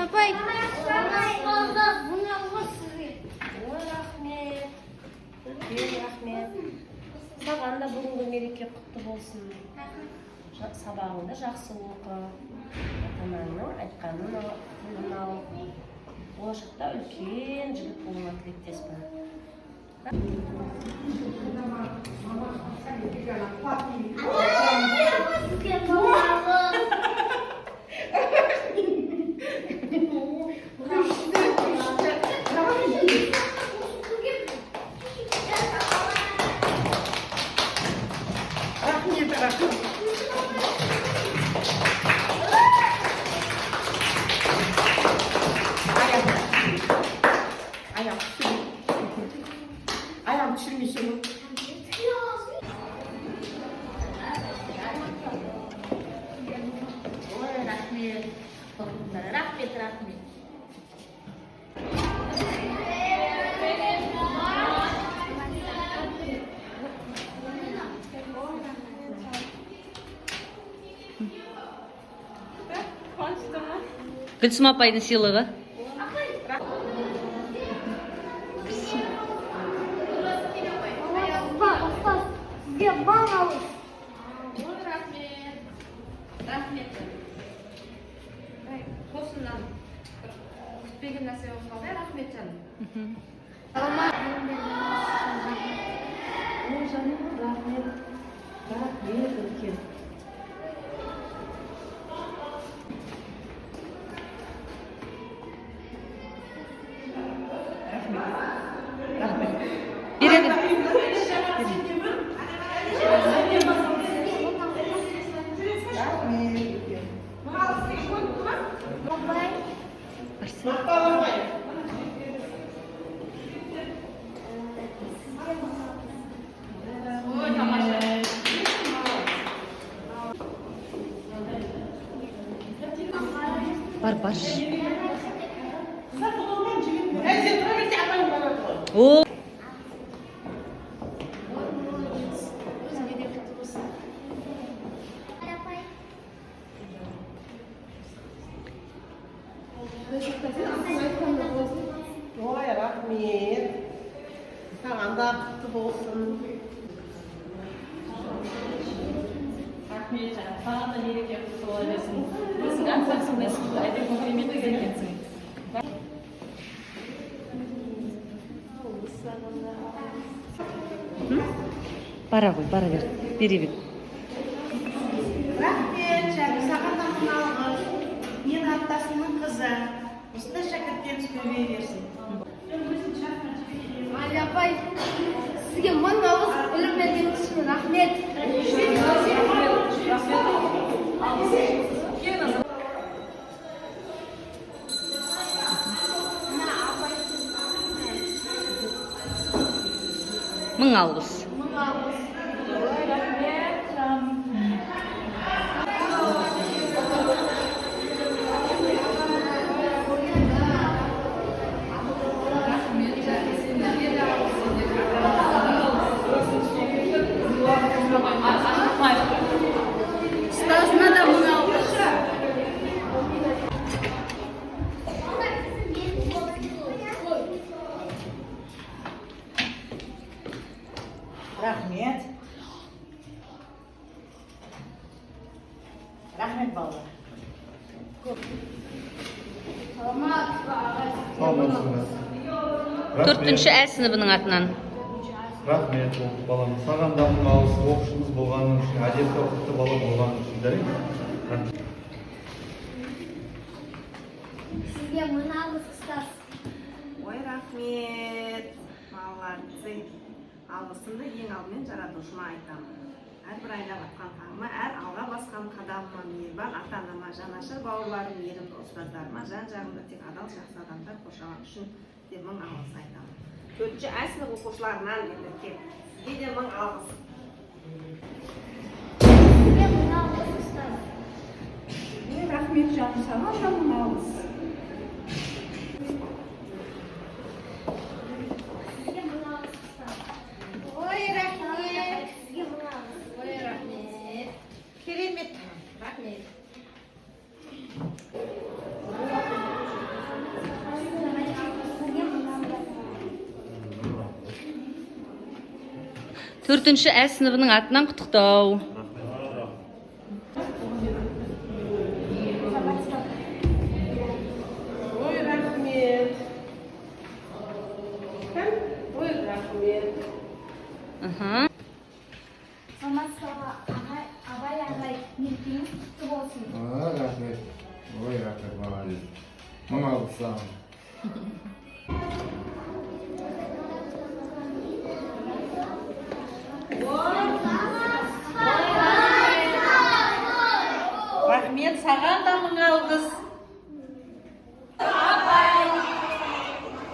апай. Bunu alma sizге. Ой, рахмет. Рахмет. Саған да бүгінгі мереке құтты болсын. Сабағыңды жақсы оқы. Ата-ананың айтқанын ал. Болашақта үлкен жігіт болуыңа тілектеспін. Ayağım düşürmüşüm. Ой, рахмет. Рахмет, рахмет. Гүлсім апайдың сыйлығы. Sizge bal alır. Ой, рахмет. Рахмет. Қосыннан күтпеген нәрсе болып қалды, рахмет жаным. Ой, жаным, рахмет. Рахмет үлкен. Береді. Бар. О. Ой, рахмет. Саған да құтты болсын. Рахмет жаным, саған да мереке құтты бола берсін. Өзің аңсақсың да сізді әйте комплимент екенсің. Бара ғой, бара бер. Бере бер. Рахмет, жаным, саған да мына алғыс. Мен аттасының қызы. Осындай шәкірттеріміз көбейе берсін. Ali apay, sizge мың алғыс білім бергеніңіз үшін рахмет. Мың алғыс. Ой, рахмет жаным. Ұстазына да мың алғыс. Рахмет. Рахмет, балалар. Төртінші Ә сыныбының атынан. Рахмет оқып балам. Саған да мың алғыс оқушымыз болғаның үшін, әдепті құтты бала болғаның үшін. Рахмет. Sizge мың алғыс ұстаз. Ой, рахмет. Балалар, алғысымды ең алдымен жаратушыма айтамын. Әрбір айнап атқан таңыма, әр алға басқан қадамыма, мейірбан ата-анама, жанашыр бауырларым, мейірімді ұстаздарыма, жан-жағымда тек адал жақсы адамдар қоршаған үшін де мың алғыс айтамын. Төртінші Ә сынып оқушыларынан енді сізге де мың алғыс. Sizge мың алғыс ұстаз. Рахмет, жаным, саған да мың алғыс. Sizge мың алғыс ұстаз. Ой, рахмет. Sizge мың алғыс. Ой, рахмет. Керемет. Рахмет. 4-ші Ә сыныбының атынан құттықтау. Ой, рахмет. Ой, рахмет. Аха. Саламатсыздар абай ағай, мерекеңіз құтты болсын. Рахмет. Ой, рахмет, молодец. Мың алғыс саған. Рахмет, саған да мың алғыс.